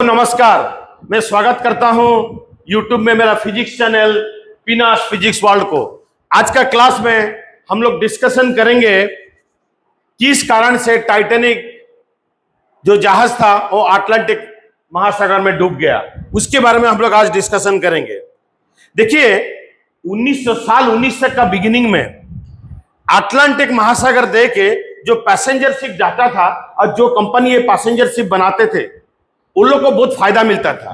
नमस्कार, मैं स्वागत करता हूं YouTube में मेरा फिजिक्स चैनल पिनास फिजिक्स वर्ल्ड को। आज का क्लास में हम लोग डिस्कशन करेंगे किस कारण से टाइटैनिक जो जहाज था वो अटलांटिक महासागर में डूब गया, उसके बारे में हम लोग आज डिस्कशन करेंगे। देखिए 1900 का बिगिनिंग में अटलांटिक महासागर दे के जो पैसेंजर शिप जाता था और जो कंपनी ये पैसेंजर शिप बनाते थे उन लोगों को बहुत फायदा मिलता था।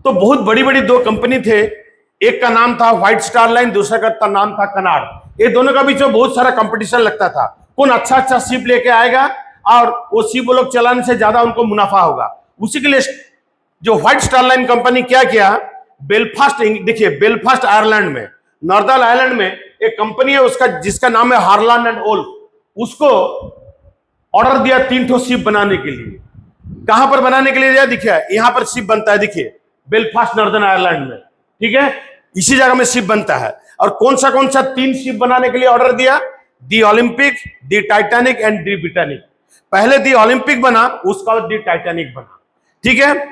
तो बहुत बड़ी बड़ी दो कंपनी थे, एक का नाम था व्हाइट स्टार लाइन, दूसरा का नाम था कनार्ड। ये दोनों का बीच में बहुत सारा कंपटीशन लगता था, कौन अच्छा अच्छा शिप लेके आएगा और वो शिप वो लोग चलाने से ज्यादा उनको मुनाफा होगा। उसी के लिए जो व्हाइट स्टार लाइन कंपनी क्या किया, बेलफास्ट, देखिए बेलफास्ट आयरलैंड में, नॉर्दर्न आयरलैंड में एक कंपनी है उसका जिसका नाम है हार्लैंड एंड ओल्फ, उसको ऑर्डर दिया 3 ठो शिप बनाने के लिए। कहां पर बनाने के लिए दिया, देखिए यहां पर शिप बनता है, देखिए बेलफास्ट नॉर्दर्न आयरलैंड में, ठीक है, इसी जगह में शिप बनता है। और कौन सा 3 शिप बनाने के लिए ऑर्डर दिया, the Olympic, the Titanic and the Britannic. पहले दी ओलंपिक बना, उसका बाद दी टाइटैनिक बना, ठीक है।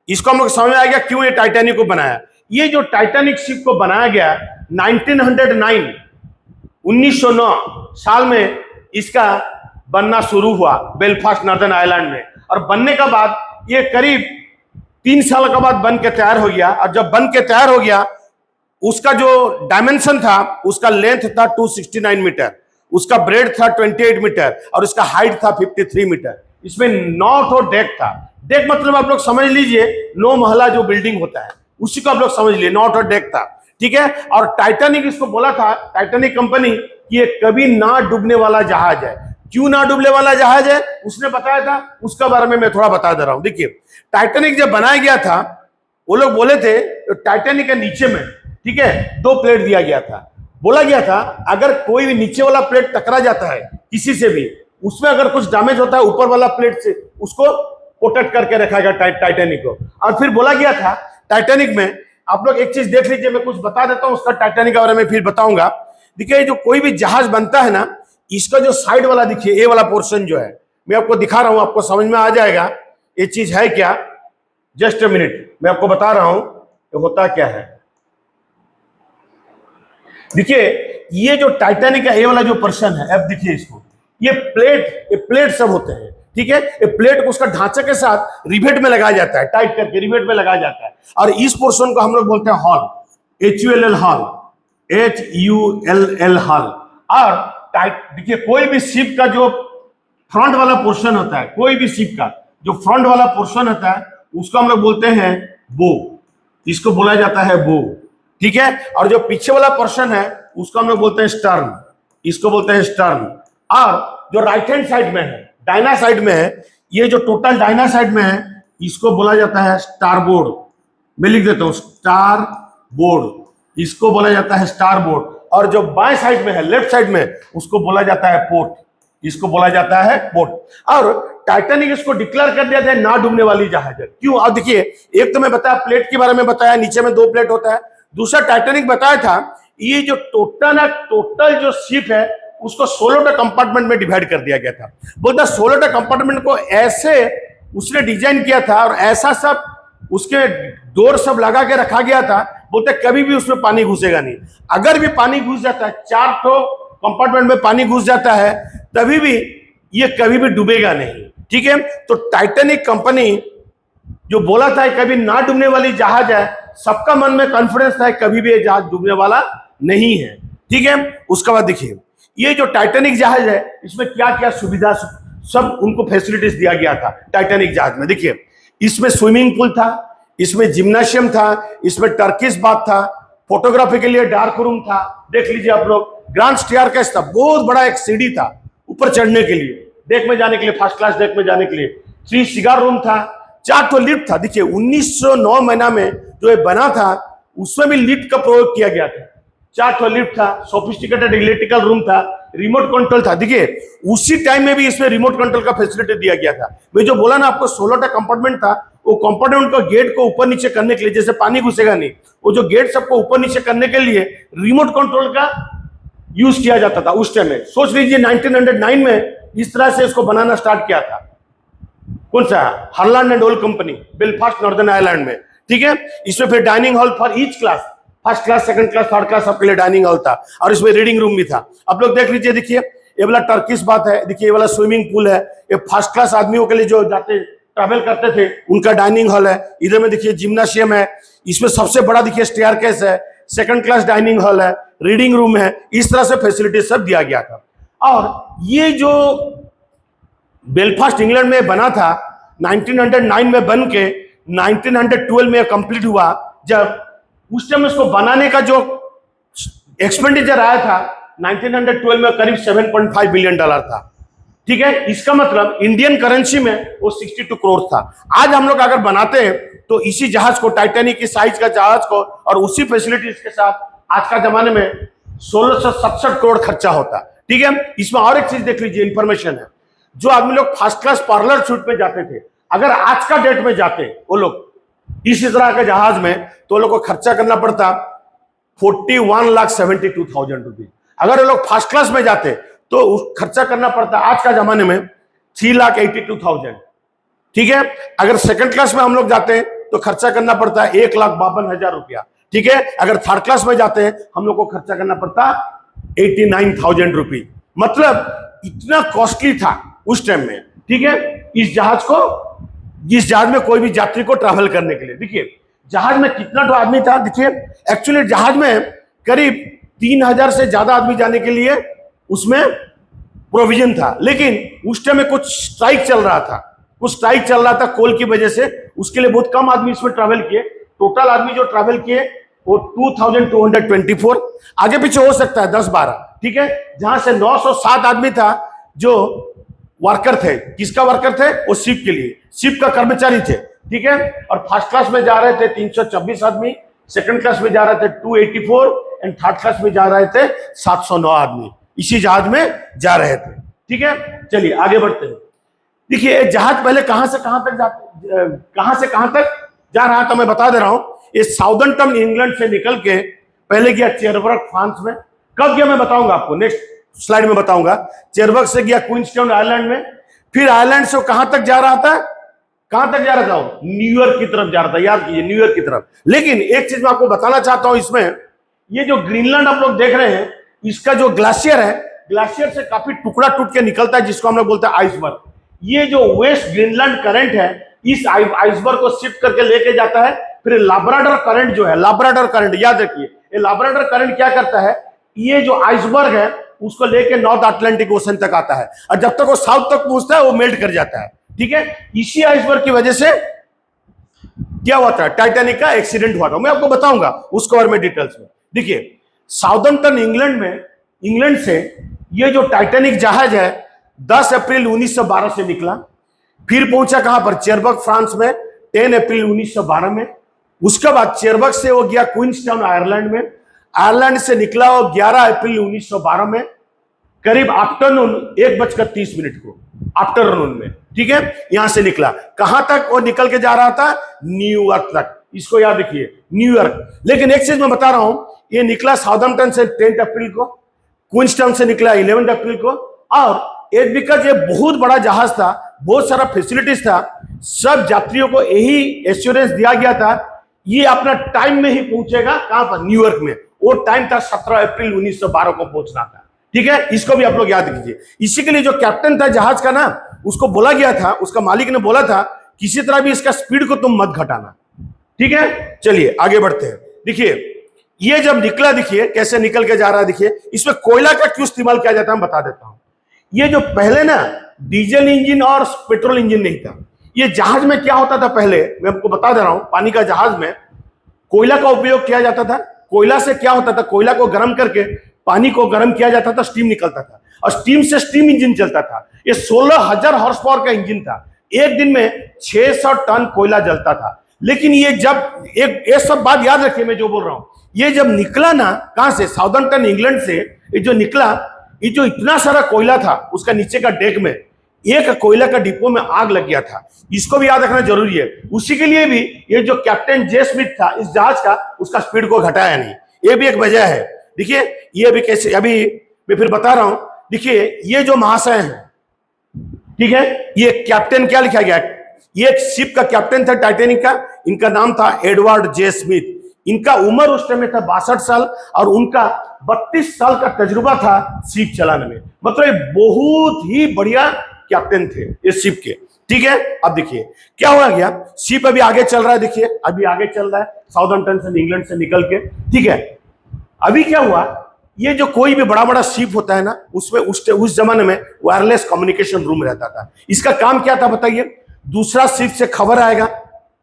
इसको हम लोग समझ में आ गया क्यों ये टाइटैनिक को बनाया। ये जो टाइटैनिक शिप को बनाया गया 1909 साल में इसका बनना शुरू हुआ बेलफास्ट नॉर्दर्न आयरलैंड में, और बनने का बाद ये करीब 3 साल के बाद बन के तैयार हो गया। और जब बन के तैयार हो गया उसका जो डायमेंशन था, उसका लेंथ था 269 मीटर, उसका ब्रेड था 28 मीटर और उसका हाइट था 53 मीटर। इसमें 9 ठो डेक था। डेक मतलब आप लोग समझ लीजिए 9 महला जो बिल्डिंग होता है उसी को आप लोग समझ लिए, 9 ठो डेक था, ठीक है। और टाइटैनिक इसको बोला था, टाइटैनिक कंपनी, कि ये कभी ना डूबने वाला जहाज है। क्यों ना डूबने वाला जहाज है उसने बताया था, उसका बारे में मैं थोड़ा बता दे रहा हूं। देखिए टाइटैनिक जब बनाया गया था वो लोग बोले थे तो टाइटैनिक के नीचे में, ठीक है, 2 प्लेट दिया गया था। बोला गया था अगर कोई भी नीचे वाला प्लेट टकरा जाता है किसी से भी, उसमें अगर कुछ डैमेज होता है ऊपर वाला प्लेट से, उसको प्रोटेक्ट करके रखा गया टाइटैनिक को। और फिर बोला गया था टाइटैनिक में, आप लोग एक चीज देख लीजिए, मैं कुछ बता देता हूं उसका टाइटैनिक के बारे में फिर बताऊंगा। देखिए जो कोई भी जहाज बनता है ना, इसका जो साइड वाला देखिए, ए वाला पोर्शन जो है, मैं आपको दिखा रहा हूं, आपको समझ में आ जाएगा ये चीज है क्या। जस्ट अ मिनट, मैं आपको बता रहा हूं ये होता क्या है। देखिए ये जो टाइटैनिक का ए वाला जो पोर्शन है, अब देखिए इसको, ये प्लेट सब होते हैं, ठीक है। ये प्लेट को उसका ढांचे के साथ रिवेट में लगाया जाता है, टाइट करके रिवेट में लगाया जाता है। और इस पोर्शन को हम लोग बोलते हैं hall, HULL hall, HULL hall. और टाइट, देखिए कोई भी शिप का जो फ्रंट वाला पोर्शन होता है, कोई भी शिप का जो फ्रंट वाला पोर्शन होता है उसको हम लोग बोलते हैं बो, इसको बोला जाता है बो, ठीक है। और जो पीछे वाला पोर्शन है उसको हम लोग बोलते हैं स्टर्न, इसको बोलते हैं स्टर्न। और जो राइट हैंड साइड में है, डायना साइड में है, ये जो टोटल डायना साइड में है इसको बोला जाता है स्टारबोर्ड। मैं लिख देता हूं स्टारबोर्ड, इसको बोला जाता है स्टारबोर्ड। और जो बाएं साइड में है, लेफ्ट साइड में, उसको बोला जाता है पोर्ट, इसको बोला जाता है पोर्ट। और टाइटैनिक इसको डिक्लेयर कर दिया था ना डूबने वाली जहाज है। क्यों? अब देखिए, एक तो मैं बताया प्लेट के बारे में बताया, नीचे में 2 प्लेट होता है। दूसरा टाइटैनिक बताया था ये जो टोटल जो शिप है उसको 16 कंपार्टमेंट में डिवाइड कर दिया गया था। बोलता 16 कंपार्टमेंट को ऐसे उसने डिजाइन किया था और ऐसा सब उसके डोर सब लगा के रखा गया था, बोलते कभी भी उसमें पानी घुसेगा नहीं। अगर भी पानी घुस जाता है, 4 ठो कंपार्टमेंट में पानी घुस जाता है, तभी भी ये कभी भी डूबेगा नहीं, ठीक है। तो टाइटैनिक कंपनी जो बोला था कभी ना डूबने वाली जहाज है, सबका मन में कॉन्फिडेंस था कभी भी ये जहाज डूबने वाला नहीं है, ठीक है। उसके बाद देखिए ये जो टाइटैनिक जहाज है इसमें क्या क्या सुविधा सब उनको फैसिलिटीज दिया गया था टाइटैनिक जहाज में। देखिए इसमें स्विमिंग पूल था, इसमें जिम्नाशियम था, इसमें टर्किश बाथ था, फोटोग्राफी के लिए डार्क रूम था, देख लीजिए आप लोग, ग्रांड स्टेयरकेस था, बहुत बड़ा एक सीढ़ी था ऊपर चढ़ने के लिए, डेक में जाने के लिए, फर्स्ट क्लास डेक में जाने के लिए, 3 सिगार रूम था, 4 ठो लिफ्ट था। देखिए 1909 महीना में जो ये बना था उसमें भी लिफ्ट का प्रयोग किया गया था, 4 ठो लिफ्ट था, सोफिस्टिकेटेड इलेक्ट्रिकल रूम था, रिमोट कंट्रोल था। देखिए उसी टाइम में भी इसमें रिमोट कंट्रोल का फैसिलिटी दिया गया था। मैं जो बोला ना आपको 16 कंपार्टमेंट था, वो कंपार्टमेंट को गेट को ऊपर नीचे करने के लिए, जैसे पानी घुसेगा नहीं, वो जो गेट सबको ऊपर नीचे करने के लिए रिमोट कंट्रोल का यूज किया जाता था उस टाइम में। सोच लीजिए 1909 में इस तरह से इसको बनाना स्टार्ट किया था। कौन सा, Harland and Wolff company, Belfast Northern Ireland में, ठीक है। इसमें फिर dining hall for each class, first class, second class, third class, सबके लिए डाइनिंग हॉल था, और इसमें रीडिंग रूम भी था। आप लोग देख लीजिए, देखिए ये वाला टर्किश बात है, देखिए ये वाला स्विमिंग पूल है, ये फर्स्ट क्लास आदमियों के लिए जो जाते ट्रैवल करते थे उनका डाइनिंग हॉल है। इधर में देखिए जिम्नाशियम है, इसमें सबसे बड़ा देखिए स्टेयरकेस है, सेकंड क्लास डाइनिंग हॉल है, रीडिंग रूम है, इस तरह से फैसिलिटी सब दिया गया था। और ये जो बेलफास्ट इंग्लैंड में बना था 1909 में बन के 1912 में कंप्लीट हुआ। जब उस टाइम उसको बनाने का जो एक्सपेंडिचर आया था 1912 में करीब $7.5 बिलियन था, ठीक है। इसका मतलब इंडियन करेंसी में वो 62 करोड़ था। आज हम लोग अगर बनाते हैं तो इसी जहाज को, टाइटैनिक की साइज का जहाज को, और उसी फैसिलिटीज के साथ आज का जमाने में 1667 करोड़ खर्चा होता, ठीक है। इसमें और एक चीज देख लीजिए, इंफॉर्मेशन है, जो आदमी लोग फर्स्ट क्लास पार्लर सूट में जाते थे, अगर आज का डेट में जाते वो लोग इसी तरह के जहाज में, तो लोग को खर्चा करना पड़ता 41,72,000 रुपीज। अगर वो लोग फर्स्ट क्लास में जाते तो खर्चा करना पड़ता आज का जमाने में 3,82,000, ठीक है। अगर सेकंड क्लास में हम लोग जाते हैं तो खर्चा करना पड़ता है 1,52,000 रुपया, ठीक है। अगर थर्ड क्लास में जाते हैं हम लोग को खर्चा करना पड़ता 89,000 रुपये। मतलब इतना कॉस्टली था उस टाइम में, ठीक है, इस जहाज में कोई भी यात्री को ट्रैवल करने के लिए। देखिए जहाज में कितना तो आदमी था, देखिए एक्चुअली जहाज में करीब 3,000 से ज्यादा आदमी जाने के लिए उसमें प्रोविजन था, लेकिन उस टाइम में कुछ स्ट्राइक चल रहा था कोल की वजह से, उसके लिए बहुत कम आदमी इसमें ट्रैवल किए। टोटल आदमी जो ट्रैवल किए वो 2,224, आगे पीछे हो सकता है 10-12, ठीक है। जहां से 907 आदमी था जो वर्कर थे। किसका वर्कर थे? वो शिप के लिए, शिप का कर्मचारी थे, ठीक है। और फर्स्ट क्लास में जा रहे थे 326 आदमी, सेकंड क्लास में जा रहे थे 284, एंड थर्ड क्लास में जा रहे थे 709 आदमी इसी जहाज में जा रहे थे, ठीक है। चलिए आगे बढ़ते हैं। देखिए जहाज पहले कहां से कहां तक जा रहा था मैं बता दे रहा हूं। ये साउदर्न इंग्लैंड से निकल के पहले गया चेरबर्ग फ्रांस में। कब गया मैं बताऊंगा आपको, नेक्स्ट स्लाइड में बताऊंगा। चेरबर्ग से गया क्वींसटाउन आयरलैंड में, फिर आयरलैंड से कहां तक जा रहा था, न्यूयॉर्क की तरफ जा रहा था, याद कीजिए न्यूयॉर्क की तरफ। लेकिन एक चीज मैं आपको बताना चाहता हूं, इसमें ये जो ग्रीनलैंड आप लोग देख रहे हैं, इसका जो ग्लेशियर है, ग्लेशियर से काफी टुकड़ा टूट के निकलता है, जिसको हम लोग बोलते हैं आइसबर्ग। ये जो वेस्ट ग्रीनलैंड करंट है, इस आइसबर्ग को शिफ्ट करके लेके जाता है। फिर लाब्राडोर करंट जो है, लाब्राडोर करंट याद रखिए, ये लाब्राडोर करंट क्या करता है, ये जो आइसबर्ग है उसको लेके नॉर्थ अटलांटिक ओशन तक आता है, और जब तक वो साउथ तक पहुंचता है वो मेल्ट कर जाता है, ठीक है। इसी आइसबर्ग की वजह से क्या हुआ था, टाइटैनिक का एक्सीडेंट हुआ था। मैं आपको बताऊंगा उसके बारे में डिटेल्स में। देखिए साउदर्न इंग्लैंड से ये जो टाइटैनिक जहाज है 10 अप्रैल 1912 से निकला, फिर पहुंचा कहां पर, चेरबर्ग फ्रांस में 10 अप्रैल 1912 में। उसके बाद चेरबर्ग से वो गया क्वींसटाउन आयरलैंड में, आयरलैंड से निकला वो 11 अप्रैल 1912 में, करीब आफ्टरनून 1:30 को, आफ्टरनून में, ठीक है। यहां से निकला, कहां तक वो निकल के जा रहा था, न्यूयॉर्क तक। इसको याद रखिए, न्यूयॉर्क। लेकिन एक चीज मैं बता रहा हूं, ये निकला साउदर्न से 10 अप्रैल को, क्वींसटाउन से निकला 11 अप्रैल को। और एक बिकॉज ये बहुत बड़ा जहाज था, बहुत सारा फैसिलिटीज था, सब यात्रियों को यही एश्योरेंस दिया गया था ये अपना टाइम में ही पहुंचेगा, कहां पर, न्यूयॉर्क में। वो टाइम था 17 अप्रैल 1912 को पहुंचना था, ठीक है। इसको भी आप लोग याद कीजिए। इसी के लिए जो कैप्टन था जहाज का ना, उसको बोला गया था, उसका मालिक ने बोला था किसी तरह भी इसका स्पीड को तुम मत घटाना, ठीक है। चलिए आगे बढ़ते हैं। देखिए ये जब निकला, देखिए कैसे निकल के जा रहा है। देखिए इसमें कोयला का क्यों इस्तेमाल किया जाता है, मैं बता देता हूं। ये जो पहले ना डीजल इंजन और पेट्रोल इंजन नहीं था, ये जहाज में क्या होता था, पहले मैं आपको बता दे रहा हूं, पानी का जहाज में कोयला का उपयोग किया जाता था। कोयला से क्या होता था, कोयला को गर्म करके पानी को गर्म किया जाता था, स्टीम निकलता था, और स्टीम से स्टीम इंजन चलता था। ये 16,000 हॉर्स पावर का इंजन था। एक दिन में 600 टन कोयला जलता था। लेकिन ये जब ये सब बात याद रखिए मैं जो बोल रहा हूं, ये जब निकला ना, कहां से, साउदर्न इंग्लैंड से, ये जो निकला, ये जो इतना सारा कोयला था उसका नीचे का डेक में, एक कोयला का डिपो में आग लग गया था। इसको भी याद रखना जरूरी है। उसी के लिए भी ये जो कैप्टन जे स्मिथ था इस जहाज का, उसका स्पीड को घटाया नहीं, ये भी एक वजह है। देखिए ये भी कैसे, अभी मैं फिर बता रहा हूं। देखिए ये जो महाशय है, ठीक है, ये कैप्टन क्या लिखा गया, ये एक शिप का कैप्टन था टाइटैनिक का, इनका नाम था एडवर्ड जे स्मिथ। इनका उम्र उस टाइम में था 62 साल और उनका 32 साल का तजुर्बा था शिप चलाने में। मतलब बहुत ही बढ़िया कैप्टन थे इस शिप के। ठीक है, अब देखिए क्या हुआ गया, शिप अभी आगे चल रहा है, देखिए अभी आगे चल रहा है साउथम्पटन से, इंग्लैंड से निकल के। ठीक है, अभी क्या हुआ, ये जो कोई भी बड़ा बड़ा शिप होता है ना, उसमें उस जमाने में वायरलेस कम्युनिकेशन रूम रहता था। इसका काम क्या था बताइए, दूसरा शिप से खबर आएगा,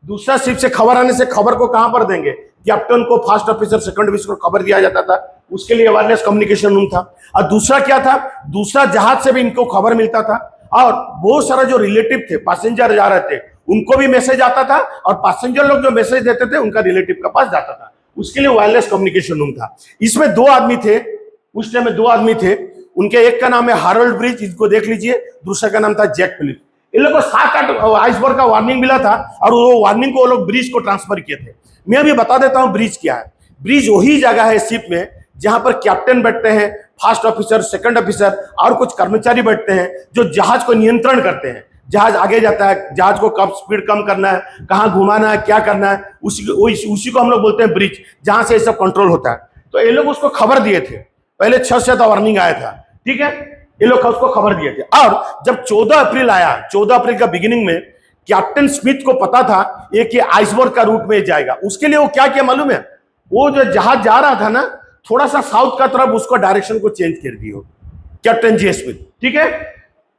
दूसरा शिप से खबर आने से खबर को कहां पर देंगे, कैप्टन को, फर्स्ट ऑफिसर, सेकंड ऑफिसर को खबर दिया जाता था, उसके लिए वायरलेस कम्युनिकेशन रूम था। और दूसरा क्या था, दूसरा जहाज से भी इनको खबर मिलता था, और बहुत सारा जो रिलेटिव थे, पैसेंजर जा रहे थे, उनको भी मैसेज आता था, और पैसेंजर लोग जो मैसेज देते थे उनका रिलेटिव के पास जाता था, उसके लिए वायरलेस कम्युनिकेशन रूम था। इसमें 2 आदमी थे, उस टाइम में 2 आदमी थे, उनके एक का नाम है हारोल्ड ब्रिज, इसको देख लीजिए, दूसरे का नाम था जैक फिलिप्स। इन लोगों को 7-8 आइसबर्ग का वार्निंग मिला था, और वो वार्निंग को वो लोग ब्रिज को ट्रांसफर किए थे। मैं अभी बता देता हूं ब्रिज क्या है। ब्रिज वही जगह है शिप में जहां पर कैप्टन बैठते हैं, फर्स्ट ऑफिसर, सेकंड ऑफिसर और कुछ कर्मचारी बैठते हैं, जो जहाज को नियंत्रण करते हैं। जहाज आगे जाता है, जहाज को कब स्पीड कम करना है, कहां घुमाना है, क्या करना है, उसी को हम लोग बोलते हैं ब्रिज, जहां से ये सब कंट्रोल होता है। तो ये लोग उसको खबर दिए थे, पहले 6 से तो वार्निंग आया था। ठीक है, ये लोग उसको खबर दिए थे, और जब 14 अप्रैल आया, 14 अप्रैल का बिगिनिंग में कैप्टन स्मिथ को पता था ये कि आइसबर्ग का रूट में जाएगा। उसके लिए वो क्या किया मालूम है, वो जो जहाज जा रहा था ना, थोड़ा सा साउथ का तरफ उसको डायरेक्शन को चेंज कर दिया कैप्टन जे स्मिथ। ठीक है,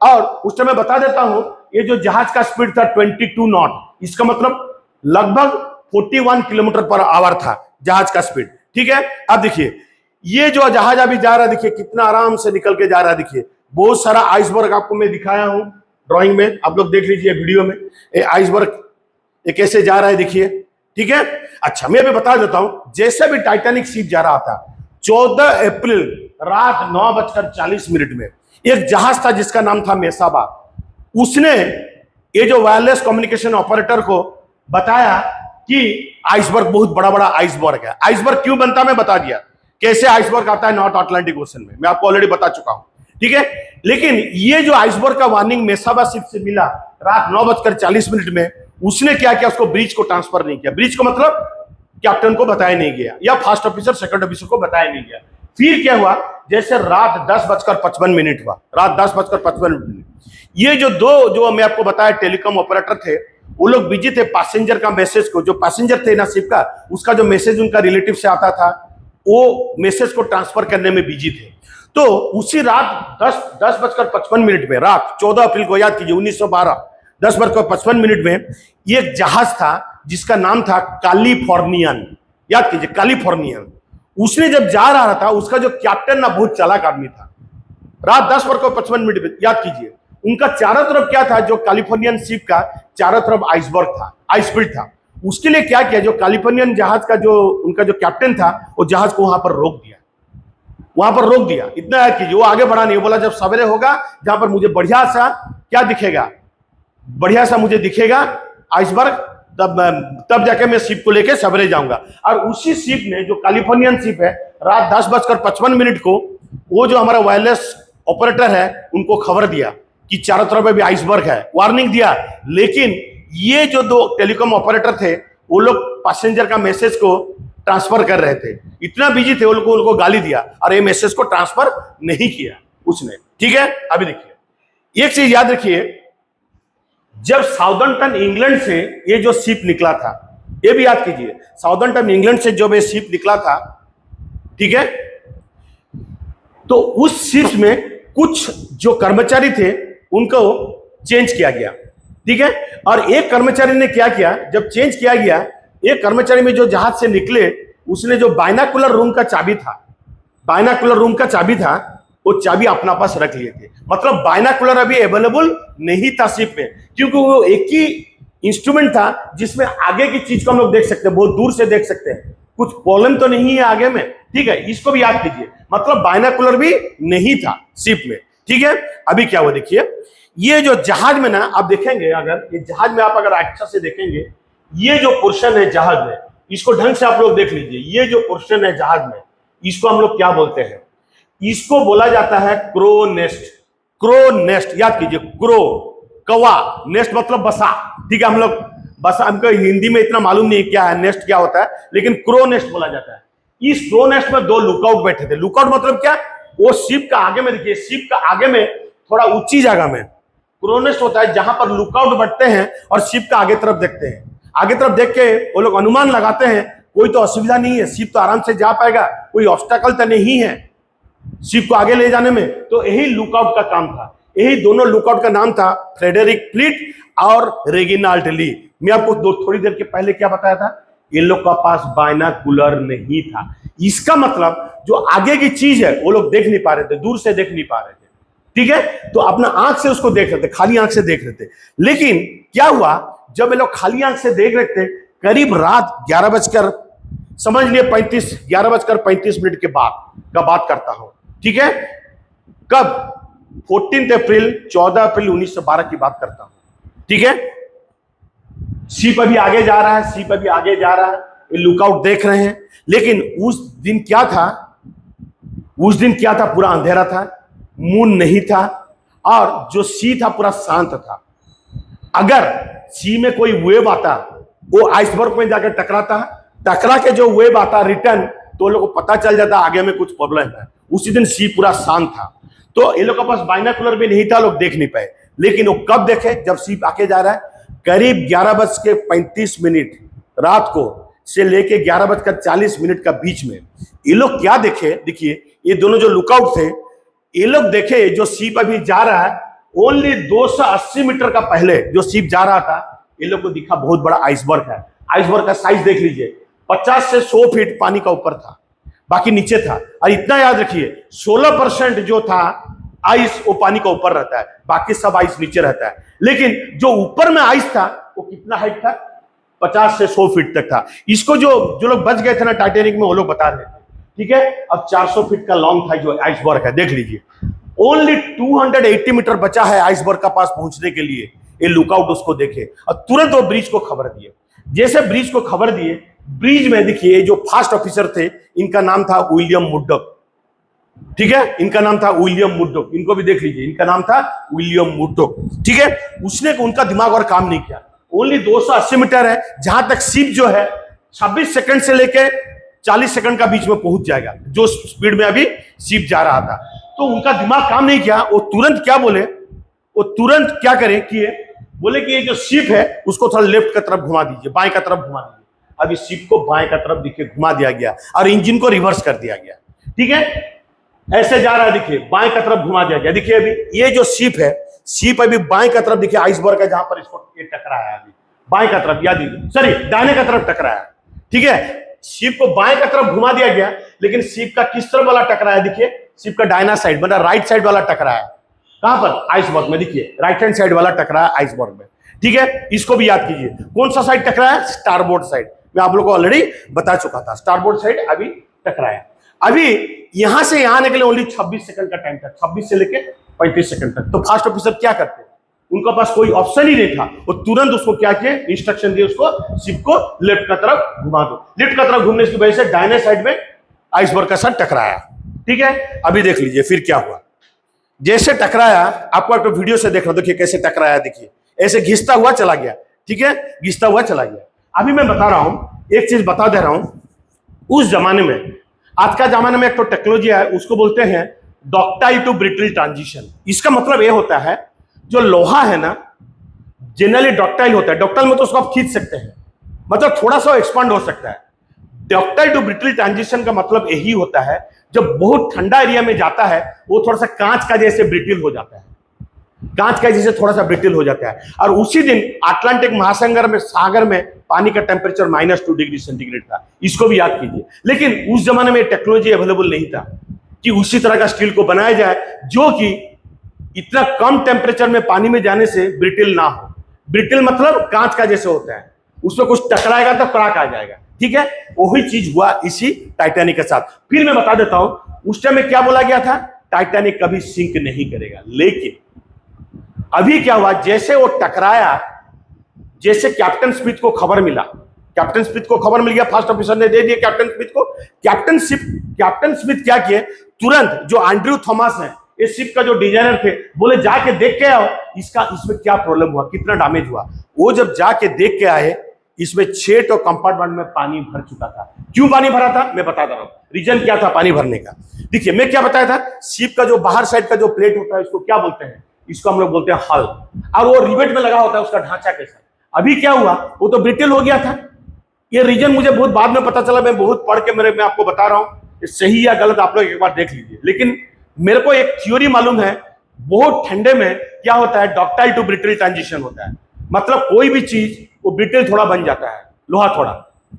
और उस समय बता देता हूं, ये जो जहाज का स्पीड था 22 नॉट, इसका मतलब लगभग 41 किलोमीटर पर आवर था जहाज का स्पीड। ठीक है, अब देखिए ये जो जहाज अभी जा रहा है, देखिए कितना आराम से निकल के जा रहा है। देखिए बहुत सारा आइसबर्ग आपको मैं दिखाया हूं ड्राइंग में, आप लोग देख लीजिए वीडियो में, ये आइसबर्ग ये कैसे जा रहा है, देखिए। ठीक है, अच्छा मैं अभी बता देता हूं, जैसे भी टाइटैनिक शिप जा रहा था 14 अप्रैल रात 9:40 में एक जहाज था जिसका नाम था मेसाबा। उसने ये जो वायरलेस कम्युनिकेशन ऑपरेटर को बताया कि आइसबर्ग बहुत बड़ा बड़ा आइसबर्ग है। आइसबर्ग क्यों बनता है मैं बता दिया, कैसे आइसबर्ग आता है नॉर्थ अटलांटिक ओशन में, मैं आपको ऑलरेडी बता चुका हूं। ठीक है, लेकिन ये जो आइसबर्ग का वार्निंग मेसाबा शिप से मिला रात 9:40 में, उसने क्या किया, उसको ब्रिज को ट्रांसफर नहीं किया। ब्रिज को मतलब कैप्टन को बताया नहीं गया, या फर्स्ट ऑफिसर, सेकंड ऑफिसर को बताया नहीं गया। फिर क्या हुआ, जैसे रात 10:55 हुआ, रात 10:55, ये जो मैं आपको बताया टेलीकॉम ऑपरेटर थे, वो लोग बिजी थे पैसेंजर का मैसेज को, जो पैसेंजर थे ना शिप का, उसका जो मैसेज उनका रिलेटिव से आता था, वो मैसेज को ट्रांसफर करने में बिजी थे। तो उसी रात 10:55 में, रात 14 अप्रैल को, याद कीजिए 1912, 10:55 में ये एक जहाज था जिसका नाम था कैलिफोर्नियन, याद कीजिए कैलिफोर्नियन। उसने जब जा रहा था, उसका जो कैप्टन ना बहुत चालाक आदमी था। रात 10:55 में, याद कीजिए, उनका चारों तरफ क्या था, जो कैलिफोर्नियन शिप का चारों तरफ आइसबर्ग था, आइसफील्ड था। उसके लिए क्या किया, जो कैलिफोर्नियन जहाज का जो उनका जो कैप्टन था, वो जहाज को वहां पर रोक दिया, वहां पर रोक दिया। इतना याद कीजिए, वो आगे बढ़ा नहीं, बोला जब सवेरे होगा जहां पर मुझे बढ़िया सा क्या दिखेगा, बढ़िया सा मुझे दिखेगा आइसबर्ग, तब जाके मैं शिप को लेके सवेरे जाऊंगा। और उसी शिप ने, जो कैलिफोर्नियन शिप है, रात 10:55 को वो जो हमारा वायरलेस ऑपरेटर है उनको खबर दिया कि चारों तरफ भी आइसबर्ग है, वार्निंग दिया। लेकिन ये जो 2 टेलीकॉम ऑपरेटर थे, वो लोग पैसेंजर का मैसेज को ट्रांसफर कर रहे थे, इतना बिजी थे, उनको गाली दिया और ये मैसेज को ट्रांसफर नहीं किया उसने। ठीक है, अभी देखिए एक चीज याद रखिए, जब साउथम्पटन इंग्लैंड से ये जो शिप निकला था, ये भी याद कीजिए, साउथम्पटन इंग्लैंड से जब ये शिप निकला था, ठीक है, तो उस शिप में कुछ जो कर्मचारी थे उनको चेंज किया गया। ठीक है, और एक कर्मचारी ने क्या किया, जब चेंज किया गया, एक कर्मचारी में जो जहाज से निकले, उसने जो बाइनाकुलर रूम का चाबी था, बाइनाकुलर रूम का चाबी था, वो चाबी अपना पास रख लिए थे। मतलब बाइनाकुलर अभी अवेलेबल नहीं था शिप में, क्योंकि वो एक ही इंस्ट्रूमेंट था जिसमें आगे की चीज को हम लोग देख सकते हैं, बहुत दूर से देख सकते हैं, कुछ प्रॉब्लम तो नहीं है आगे में। ठीक है, इसको भी याद कीजिए, मतलब बाइनाकुलर भी नहीं था शिप में। ठीक है, अभी क्या हुआ देखिए, ये जो जहाज में ना आप देखेंगे, अगर ये जहाज में आप अगर अच्छा से देखेंगे, ये जो पोर्शन है जहाज में, इसको ढंग से आप लोग देख लीजिए, ये जो पोर्शन है जहाज में, इसको हम लोग क्या बोलते हैं, इसको बोला जाता है क्रो नेस्ट। क्रो नेस्ट, याद कीजिए, क्रो कौवा, नेस्ट मतलब बसा, ठीक है। हम लोग बसा, हमको हिंदी में इतना मालूम नहीं क्या है नेस्ट क्या होता है, लेकिन क्रो नेस्ट बोला जाता है। इस क्रो नेस्ट में दो लुकआउट बैठे थे। लुकआउट मतलब क्या, वो शिप का आगे में, देखिए शिप का आगे में थोड़ा ऊंची जगह में क्रो नेस्ट होता है, जहां पर लुकआउट बैठते हैं और शिप का आगे तरफ देखते हैं। आगे तरफ देख के वो लोग अनुमान लगाते हैं कोई तो असुविधा नहीं है, शिप तो आराम से जा पाएगा, कोई ऑब्स्टेकल तो नहीं है शिप को आगे ले जाने में। तो यही लुकआउट का काम था। यही दोनों लुकआउट का नाम था फ्रेडरिक फ्लीट और रेगिनाल्ड ली। मैं आपको थोड़ी देर के पहले क्या बताया था, इन लोग का पास बायनाकुलर नहीं था। इसका मतलब जो आगे की चीज है वो लोग देख नहीं पा रहे थे, दूर से देख नहीं पा रहे थे, ठीक है। तो अपना आंख से उसको देख रहे थे, खाली आंख से देख रहे थे। लेकिन क्या हुआ, जब ये लोग खाली आंख से देख रहे थे, करीब रात 11 समझ लिए 11:35 के बाद का बात करता हूं, ठीक है। कब, 14 अप्रैल 14 अप्रैल 1912 की बात करता हूं, ठीक है। शिप अभी आगे जा रहा है, शिप अभी आगे जा रहा है, ये लुकआउट देख रहे हैं। लेकिन उस दिन क्या था, पूरा अंधेरा था, मून नहीं था, और जो सी था पूरा शांत था। अगर सी में कोई वेव आता, वो आइसबर्ग में जाकर टकरा के जो वेव आता रिटर्न, तो लोगों को पता चल जाता आगे में कुछ प्रॉब्लम है। उसी दिन सी पूरा शांत था, तो ये लोग के पास बाइनाकुलर भी नहीं था, लोग देख नहीं पाए। लेकिन वो कब देखे, जब सी आके जा रहा है, करीब 11:35 रात को से लेके 11:40 का बीच में ये लोग क्या देखे, देखिए ये दोनों जो लुकआउट थे, ये लोग देखे जो शिप अभी जा रहा है, ओनली 280 मीटर का पहले जो शिप जा रहा था, ये लोग को दिखा बहुत बड़ा आइसबर्ग है। आइसबर्ग का साइज देख लीजिए, 50 से 100 फीट पानी का ऊपर था, बाकी नीचे था। और इतना याद रखिए, 16% जो था आइस वो पानी का ऊपर रहता है, बाकी सब आइस नीचे रहता है। लेकिन जो ऊपर में आइस था वो कितना हाइट था, 50 से 100 फीट तक था। इसको जो लोग बच गए थे ना टाइटैनिक में, वो लोग बता रहे थे, ठीक है। अब 400 फीट का लॉन्ग था जो आइसबर्ग है, देख लीजिए। ओनली 280 मीटर बचा है आइसबर्ग का पास पहुंचने के लिए। ये लुकआउट उसको देखे और तुरंत वो ब्रिज को खबर दिए। जैसे ब्रिज को खबर दिए, ब्रिज में देखिए जो फास्ट ऑफिसर थे, इनका नाम था विलियम मुर्डॉक, ठीक है। इनका नाम था विलियम मुर्डॉक, इनको भी देख लीजिए, इनका नाम था विलियम मुर्डॉक, ठीक है। उसने उनका दिमाग और काम नहीं किया। ओनली 280 मीटर है, जहां तक शिप जो है 26 सेकंड से लेके 40 सेकंड का बीच में पहुंच जाएगा, जो स्पीड में अभी शिप जा रहा था। तो उनका दिमाग काम नहीं किया। वो तुरंत क्या बोले, वो तुरंत क्या करें किए, बोले कि ये जो शिप है उसको थोड़ा लेफ्ट की तरफ घुमा दीजिए, बाएं की तरफ घुमा दीजिए। अभी शिप को बाएं की तरफ देखिए घुमा दिया गया और इंजन को रिवर्स कर दिया गया, ठीक है। ऐसे जा रहा है, देखिए बाएं की तरफ घुमा दिया गया। देखिए अभी ये जो शिप है, शिप अभी बाएं की तरफ, देखिए आइसबर्ग है जहां पर इसको ये टकराया है, अभी बाएं की तरफ, याद दीजिए, सॉरी दाहिने की तरफ टकराया, ठीक है। शिप को बाएं की तरफ घुमा दिया गया, लेकिन शिप का किस तरफ वाला टकराया, देखिए शिप का दाहिना साइड मतलब राइट साइड वाला टकराया। कहां पर, आइसबर्ग में, देखिए राइट हैंड साइड वाला टकराया आइसबर्ग में, ठीक है। इसको भी याद कीजिए, कौन सा साइड टकराया, स्टारबोर्ड साइड। मैं आप लोगों को ऑलरेडी बता चुका था, स्टारबोर्ड साइड अभी टकराया। अभी यहां से यहां आने के लिए ओनली 26 सेकंड का टाइम था, 26 से लेके 35 सेकंड तक। तो फास्ट ऑफिसर क्या करते, उनका पास कोई ऑप्शन ही नहीं था, वो तुरंत उसको क्या किए, इंस्ट्रक्शन दिए उसको, शिप को लेफ्ट की तरफ घुमा दो। लेफ्ट की तरफ घूमने की वजह से दाहिने साइड में आइसबर्ग का साथ टकराया, ठीक है। अभी देख लीजिए फिर क्या हुआ। जैसे टकराया, आपको एक वीडियो से देख रहा, देखिए कैसे टकराया, देखिए ऐसे घिसता हुआ चला गया, ठीक है, घिसता हुआ चला गया। अभी मैं बता रहा हूं, एक चीज बता दे रहा हूं, उस जमाने में, आज का जमाने में एक तो टेक्नोलॉजी है, उसको बोलते हैं डॉक्टाइल टू ब्रिटल ट्रांजिशन। इसका मतलब यह होता है, जो लोहा है ना जनरली डॉक्टाइल होता है, डॉक्टाइल में तो उसको आप खींच सकते हैं, मतलब थोड़ा सा एक्सपांड हो सकता है। डॉक्टाइल टू ब्रिटल ट्रांजिशन का मतलब यही होता है, जब बहुत ठंडा एरिया में जाता है वो थोड़ा सा कांच का जैसे ब्रिटल हो जाता है, कांच का जैसे थोड़ा सा ब्रिटल हो जाता है। और उसी दिन अटलांटिक सागर में पानी का टेम्परेचर -2 डिग्री सेंटीग्रेड था, इसको भी याद कीजिए। लेकिन उस जमाने में टेक्नोलॉजी अवेलेबल नहीं था कि उसी तरह का स्टील को बनाया जाए जो कि इतना कम टेम्परेचर में पानी में जाने से ब्रिटल ना हो। ब्रिटल मतलब कांच का जैसे होता है, उसमें कुछ टकराएगा तो क्रैक आ जाएगा, ठीक है। वही चीज हुआ इसी टाइटैनिक के साथ। फिर मैं बता देता हूं, उस टाइम में क्या बोला गया था, टाइटैनिक कभी सिंक नहीं करेगा। लेकिन अभी क्या हुआ, जैसे वो टकराया, जैसे कैप्टन स्मिथ को खबर मिला, कैप्टन स्मिथ को खबर मिल गया, फर्स्ट ऑफिसर ने दे दिया कैप्टन स्मिथ को। कैप्टन स्मिथ क्या किए, तुरंत जो एंड्रयू थॉमस है, ये शिप का जो डिजाइनर थे बोले जाके देख के आओ इसमें क्या प्रॉब्लम हुआ, कितना डैमेज हुआ। वो जब जाके देख के आए, इसमें 6 तो कंपार्टमेंट में पानी भर चुका था। क्यों पानी भरा था मैं बता दे रहा हूं, रीजन क्या था पानी भरने का। देखिए मैं क्या बताया था, शिप का जो बाहर साइड का जो प्लेट होता है इसको क्या बोलते हैं, इसको हम लोग बोलते हैं हल, और वो रिवेट में लगा होता है उसका ढांचा के साथ। अभी क्या हुआ, वो तो ब्रिटल हो गया था। ये रीजन मुझे बहुत बाद में पता चला, मैं बहुत पढ़ के मैं आपको बता रहा हूं, सही या गलत आप लोग एक बार देख लीजिए। लेकिन मेरे को एक थ्योरी मालूम है, बहुत ठंडे में क्या होता है, डक्टाइल टू ब्रिटल ट्रांजिशन होता है। मतलब कोई भी चीज वो ब्रिटल थोड़ा बन जाता है, लोहा थोड़ा,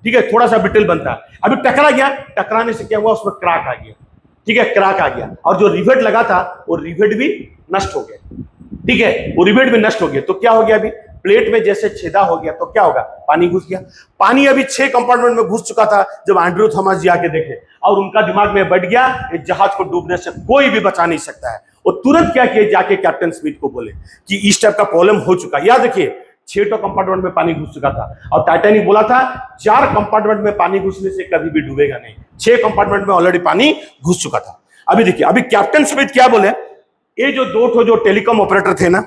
ठीक है, थोड़ा सा ब्रिटल बनता है। अभी टकरा गया, टकराने से क्या हुआ, उसमें क्रैक आ गया, ठीक है, क्रैक आ गया, और जो रिवेट लगा था वो रिवेट भी नष्ट हो गया, ठीक है, वो रिवेट भी नष्ट हो गया। तो क्या हो गया, अभी प्लेट में जैसे छेदा हो गया तो क्या होगा, पानी घुस गया। पानी अभी 6 कंपार्टमेंट में घुस चुका था जब एंड्रयू थॉमस जी आके देखे, और उनका दिमाग में बैठ गया इस जहाज को डूबने से कोई भी बचा नहीं सकता है। वो तुरंत क्या किए, जाके कैप्टन स्मिथ को बोले कि इस टाइप का प्रॉब्लम हो चुका है। याद रखिए 6 तो कंपार्टमेंट में पानी घुस चुका था, और टाइटैनिक बोला था 4 कंपार्टमेंट में पानी घुसने से कभी भी डूबेगा नहीं। 6 कंपार्टमेंट में ऑलरेडी पानी घुस चुका था। अभी देखिए, अभी कैप्टन स्मिथ क्या बोले, ये जो 2 जो टेलीकॉम ऑपरेटर थे ना,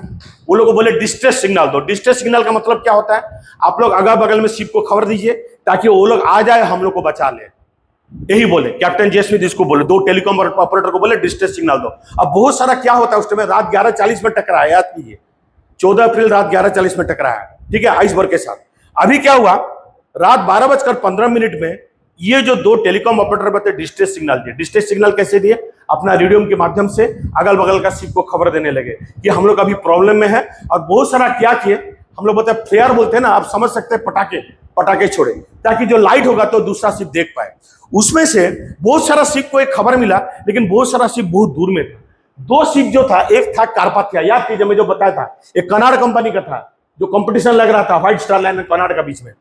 वो लोगों को बोले डिस्ट्रेस सिग्नल दो। डिस्ट्रेस सिग्नल का मतलब क्या होता है, आप लोग अगल बगल में शिप को खबर दीजिए ताकि वो लोग आ जाए, हम लोग को बचा ले। यही बोले कैप्टन जे स्मिथ, इसको बोले 2 टेलीकॉम ऑपरेटर को बोले डिस्ट्रेस सिग्नल दो। अब बहुत सारा क्या होता है, उस टाइम रात 11:40 में टकराया, याद कीजिए 14 अप्रैल रात 11:40 में टकराया, ठीक है, आइसबर्ग के साथ। अभी क्या हुआ, रात 12:15 में ये जो 2 टेलीकॉम ऑपरेटर बताए डिस्ट्रेस सिग्नल दिए। डिस्ट्रेस सिग्नल कैसे दिए, अपना रेडियो के माध्यम से अगल बगल का शिप को खबर देने लगे कि हम लोग अभी प्रॉब्लम में है। और बहुत सारा क्या किए, हम लोग बोलते हैं फ्लेयर बोलते हैं ना, आप समझ सकते हैं, पटाखे छोड़े ताकि जो लाइट होगा तो दूसरा शिप देख पाए। उसमें से बहुत सारा शिप को एक खबर मिला, लेकिन बहुत सारा शिप बहुत दूर में था। 2 शिप जो था, एक था कारपाथिया, याद कीजिए मैं जो बताया था, एक कनाड कंपनी का था, जो कंपटीशन लग रहा था व्हाइट स्टार लाइन और कनाड का बीच में।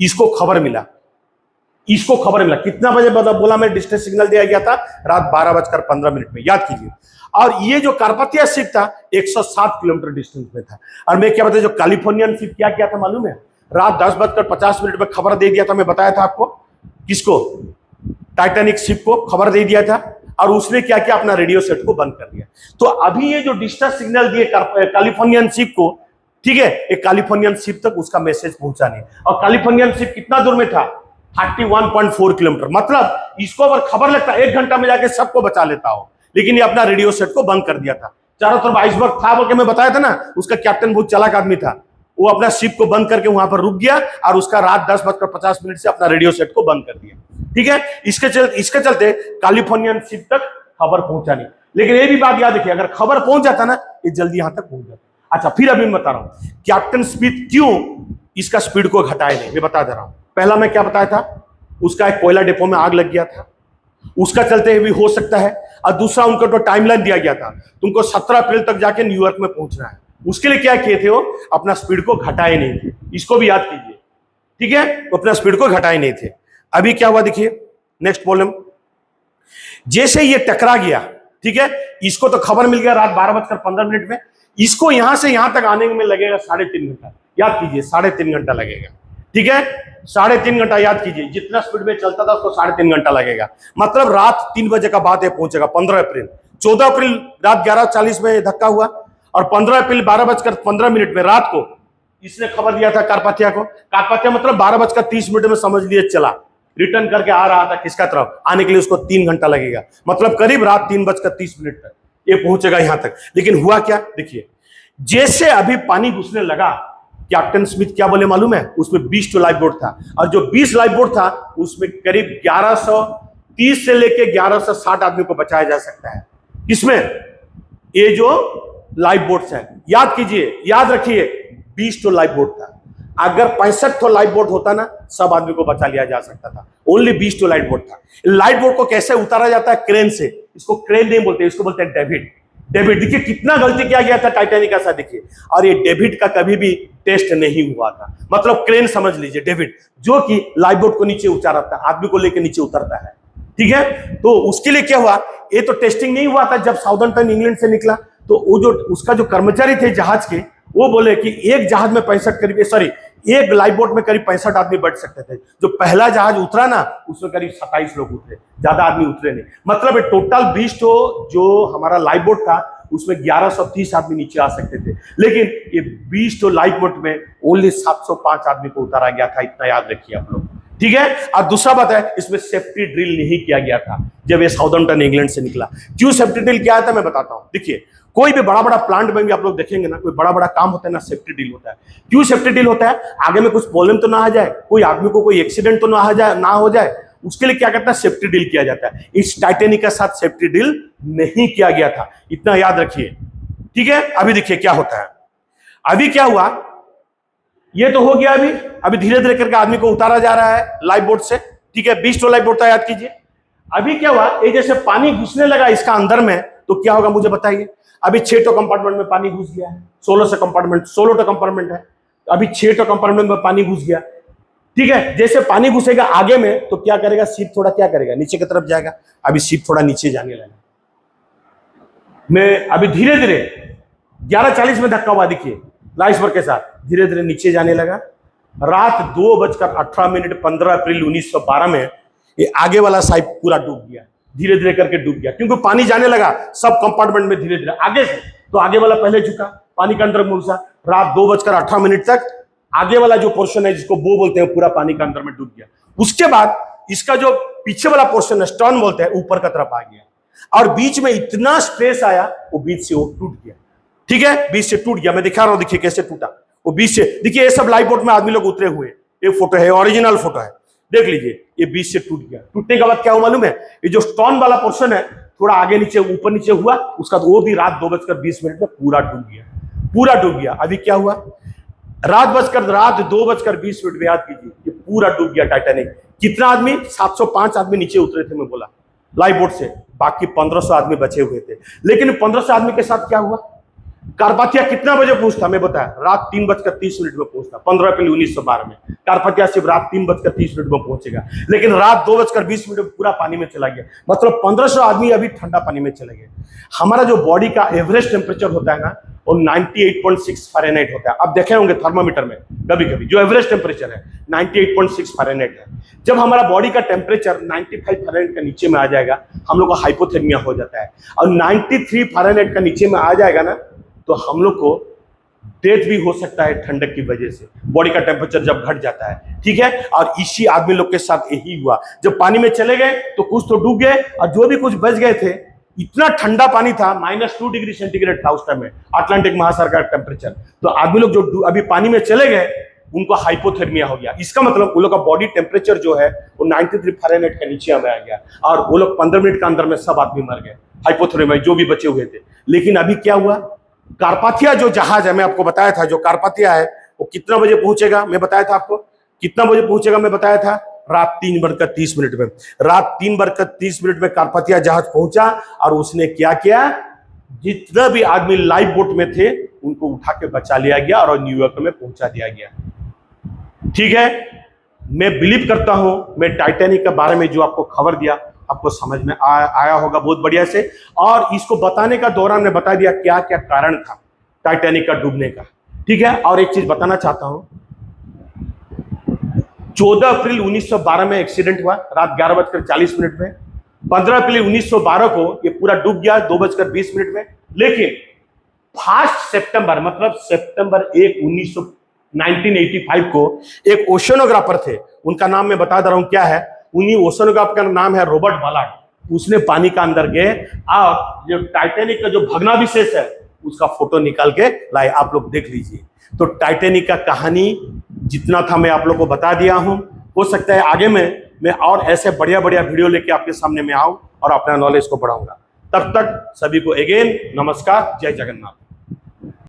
इसको खबर मिला, कितना बजे बोला मैं, डिस्ट्रेस सिग्नल दिया गया था रात 12:15 में, याद कीजिए। और ये जो कारपाथिया शिप था 107 किलोमीटर डिस्टेंस में था। और मैं क्या बताया, जो कैलिफोर्नियन शिप क्या किया था मालूम है, रात 10:50 में खबर दे दिया था। मैं बताया था आपको, किसको, टाइटैनिक शिप को खबर दे दिया था, और उसने क्या किया, अपना रेडियो सेट को बंद कर दिया। तो अभी ये जो डिस्ट्रेस सिग्नल दिए कैलिफोर्नियन शिप को, ठीक है, एक कैलिफोर्नियन शिप तक उसका मैसेज पहुंचा नहीं। और कैलिफोर्नियन शिप कितना दूर में था, 31.4 किलोमीटर। मतलब इसको अगर खबर लगता 1 घंटा में जाके सबको बचा लेता हो, लेकिन ये अपना रेडियो सेट को बंद कर दिया था। चारों तरफ आइसबर्ग था बोल के मैं बताया था ना, उसका कैप्टन बहुत चालाक आदमी था, वो अपना शिप को बंद करके वहां पर रुक गया, और उसका रात 10:50 से अपना रेडियो सेट को बंद कर दिया, ठीक है। इसके चलते कैलिफोर्नियन शिप तक खबर पहुंचा नहीं। लेकिन ये भी बात याद रखिए, अगर खबर पहुंच जाता ना, ये जल्दी यहां तक पहुंच जाता। अच्छा, फिर अभी मैं बता रहा हूं कैप्टन स्मिथ क्यों इसका स्पीड को घटाए नहीं, मैं बता दे रहा हूं। पहला मैं क्या बताया था, उसका एक कोयला डिपो में आग लग गया था, उसका चलते भी हो सकता है। और दूसरा उनको तो टाइमलाइन दिया गया था, तुमको 17 अप्रैल तक जाके न्यूयॉर्क में पहुंचना है। उसके लिए क्या किए थे, वो अपना स्पीड को घटाए नहीं थे। इसको भी याद कीजिए, ठीक है, वो अपना स्पीड को घटाए नहीं थे। अभी क्या हुआ देखिए, नेक्स्ट प्रॉब्लम, जैसे ये टकरा गया, ठीक है, इसको तो खबर मिल गया रात 12:15 में, इसको यहां से यहां तक आने में लगेगा 3.5 घंटा। याद कीजिए 3.5 घंटा लगेगा, ठीक है, 3.5 घंटा। याद कीजिए जितना स्पीड में चलता था उसको 3.5 घंटा लगेगा। मतलब रात 3 बजे का बाद ये पहुंचेगा 15 अप्रैल। 14 अप्रैल रात 11:40 में धक्का हुआ, और 15 अप्रैल 12:15 में रात को इसने खबर दिया था कारपाथिया को। कारपाथिया मतलब 12:30 में समझ लिए चला, रिटर्न करके आ रहा था किसका तरफ, आने के लिए उसको 3 घंटा लगेगा। मतलब करीब रात 3:30 तक ये पहुंचेगा यहां तक। लेकिन हुआ क्या देखिए, जैसे अभी पानी घुसने लगा, कैप्टन स्मिथ क्या बोले मालूम है, उसमें 20 तो लाइफ बोट था, और जो 20 लाइफ बोट था उसमें करीब 1130 से लेके 1160 आदमी को बचाया जा सकता है। इसमें ये जो लाइफ बोट्स है, याद कीजिए, याद रखिए 20 तो लाइफ बोट था। अगर 65 तो लाइफ बोट होता ना, सब आदमी को बचा लिया जा सकता था। ओनली 20 तो लाइफ बोट था। लाइफ बोट को कैसे उतारा जाता है, क्रेन से। इसको क्रेन नहीं बोलते, इसको बोलते हैं डेविड। देखिए कितना गलती किया गया था टाइटैनिक का, देखिए। और ये डेविड का कभी भी टेस्ट नहीं हुआ था। मतलब क्रेन समझ लीजिए, डेविड जो कि लाइफ बोट को नीचे उतारता है, आदमी को लेकर नीचे उतरता है, ठीक है। तो उसके लिए क्या हुआ, ये तो टेस्टिंग नहीं हुआ था। जब साउदर्न इंग्लैंड से निकला तो वो जो उसका जो कर्मचारी थे जहाज के, वो बोले कि एक जहाज में 65 करीब, सॉरी, एक लाइफ बोट में करीब 65 आदमी बैठ सकते थे। जो पहला जहाज उतरा ना उसमें करीब 27 लोग उतरे, ज्यादा आदमी उतरे नहीं। मतलब टोटल 20 जो हमारा लाइफ बोट था उसमें 1130 आदमी नीचे आ सकते थे, लेकिन ये 20 लाइफ बोट में ओनली 705 आदमी को उतारा गया था। इतना याद रखिए आप लोग, ठीक है। और दूसरा बात है, इसमें सेफ्टी ड्रिल नहीं किया गया था जब ये साउदर्नटन इंग्लैंड से निकला। क्यों सेफ्टी ड्रिल किया था मैं बताता हूं। देखिए, कोई भी बड़ा बड़ा प्लांट में भी आप लोग देखेंगे ना, कोई बड़ा बड़ा काम होता है ना, सेफ्टी ड्रिल होता है। क्यों सेफ्टी ड्रिल होता है? आगे में कुछ प्रॉब्लम तो ना आ जाए, कोई आदमी को कोई एक्सीडेंट तो ना हो जाए, उसके लिए क्या करता है, सेफ्टी ड्रिल किया जाता है। इस टाइटैनिक के साथ सेफ्टी ड्रिल नहीं किया गया था, इतना याद रखिए, ठीक है। अभी देखिए क्या होता है। अभी क्या हुआ, ये तो हो गया। अभी धीरे धीरे करके आदमी को उतारा जा रहा है लाइफ बोट से, ठीक है। 20 लाइफ बोट था, याद कीजिए। अभी क्या हुआ, ये जैसे पानी घुसने लगा इसका अंदर में, तो क्या होगा मुझे बताइए। अभी 6 कंपार्टमेंट में पानी घुस गया है, 16 कंपार्टमेंट है। अभी 6 कंपार्टमेंट में पानी घुस गया, ठीक है। जैसे पानी घुसेगा आगे में तो क्या करेगा, शिप थोड़ा क्या करेगा, नीचे की तरफ जाएगा। अभी शिप थोड़ा नीचे जाने लगा। मैं अभी धीरे धीरे 11:40 में धक्का हुआ, देखिए आइसबर्ग के साथ धीरे धीरे नीचे जाने लगा। रात 2:18 15 अप्रैल 1912 में ये आगे वाला साइड पूरा डूब गया, धीरे धीरे करके डूब गया, क्योंकि पानी जाने लगा सब कंपार्टमेंट में धीरे धीरे आगे से। तो आगे वाला पहले झुका, पानी के अंदर घुसा। रात 2:18 तक आगे वाला जो पोर्शन है, जिसको बो बोलते हैं, पूरा पानी के अंदर में डूब गया। उसके बाद इसका जो पीछे वाला पोर्शन है, स्टर्न बोलते हैं, ऊपर की तरफ आ गया। और बीच में इतना स्ट्रेस आया, वो बीच से वो टूट गया, ठीक है। बीच से टूट गया। मैं दिखा रहा हूं, देखिए कैसे टूटा वो बीच से। देखिए ये सब लाइफ बोट में आदमी लोग उतरे हुए, ये फोटो है, ओरिजिनल फोटो है, देख लीजिए। ये बीच से टूट गया। टूटने के बाद क्या हुआ मालूम है, ये जो स्टोन वाला पोर्शन है थोड़ा आगे नीचे ऊपर नीचे हुआ, उसका वो भी रात 2:20 में पूरा डूब गया, पूरा डूब गया। अभी क्या हुआ, रात 2:20 में, याद कीजिए, ये पूरा डूब गया टाइटैनिक। कितना आदमी, 705 आदमी नीचे उतरे थे, मैं बोला लाइफ बोट से, बाकी 1500 आदमी बचे हुए थे। लेकिन 1500 आदमी के साथ क्या हुआ, कारपाथिया कितना बजे पहुंचता, मैं बताया रात 3:30 में पहुंचता। 15 अप्रैल 1912 में कारपाथिया सिर्फ रात 3:30 में पहुंचेगा, लेकिन रात 2:20 में पूरा पानी में चला गया। मतलब 1500 आदमी अभी ठंडा पानी में चले गए। हमारा जो बॉडी का एवरेज टेम्परेचर होता है ना, वो 98.6 फ़ारेनहाइट होता है। आप देखे होंगे थर्मामीटर में कभी कभी जो एवरेज टेम्परेचर है 98.6 फ़ारेनहाइट है। जब हमारा बॉडी का टेम्परेचर 95 फ़ारेनहाइट का नीचे में आ जाएगा, हम लोग को हाइपोथर्मिया हो जाता है। और 93 फ़ारेनहाइट का नीचे में आ जाएगा ना, तो हम लोग को डेथ भी हो सकता है ठंडक की वजह से, बॉडी का टेम्परेचर जब घट जाता है, ठीक है। और इसी आदमी लोग के साथ यही हुआ। जब पानी में चले गए तो कुछ तो डूब गए, और जो भी कुछ बच गए थे, इतना ठंडा पानी था, -2 डिग्री सेंटीग्रेड था उस टाइम में अटलांटिक महासागर का टेम्परेचर। तो आदमी लोग जो अभी पानी में चले गए, उनको हाइपोथर्मिया हो गया। इसका मतलब वो लोग का बॉडी टेम्परेचर जो है वो 93 फ़ारेनहाइट के नीचे में आ गया, और वो लोग 15 मिनट के अंदर में सब आदमी मर गए, हाइपोथर्मिया जो भी बचे हुए थे। लेकिन अभी क्या हुआ, कारपाथिया जो जहाज है, मैं आपको बताया था, जो कारपाथिया है वो कितना बजे पहुंचेगा, मैं बताया था आपको कितना बजे पहुंचेगा, मैं बताया था रात 3:30 में। रात 3:30 में कारपाथिया जहाज पहुंचा, और उसने क्या किया, जितना भी आदमी लाइफ बोट में थे उनको उठा के बचा लिया गया और न्यूयॉर्क में पहुंचा दिया गया, ठीक है। मैं बिलीव करता हूं, मैं टाइटैनिक के बारे में जो आपको खबर दिया, आपको समझ में आया होगा बहुत बढ़िया से। और इसको बताने का दौरान मैं बता दिया क्या क्या कारण था टाइटैनिक का डूबने का, ठीक है। और एक चीज बताना चाहता हूं, 14 अप्रैल 1912 में एक्सीडेंट हुआ रात 11:40 में। 15 अप्रैल 1912 को ये पूरा डूब गया 2:20 में। लेकिन 1 सितंबर, मतलब सितंबर 1, 1985 को एक ओशनोग्राफर थे, उनका नाम मैं बता दे रहा हूं क्या है। उन्हीं ओशनोग्राफर का नाम है रॉबर्ट बालार्ड। उसने पानी का अंदर गए और जो टाइटैनिक का जो भग्नावशेष है उसका फोटो निकाल के लाए, आप लोग देख लीजिए। तो टाइटैनिक का कहानी जितना था मैं आप लोग को बता दिया हूं। हो सकता है आगे में मैं और ऐसे बढ़िया बढ़िया वीडियो लेके आपके सामने में आऊं और अपना नॉलेज को बढ़ाऊंगा। तब तक सभी को अगेन नमस्कार, जय जगन्नाथ।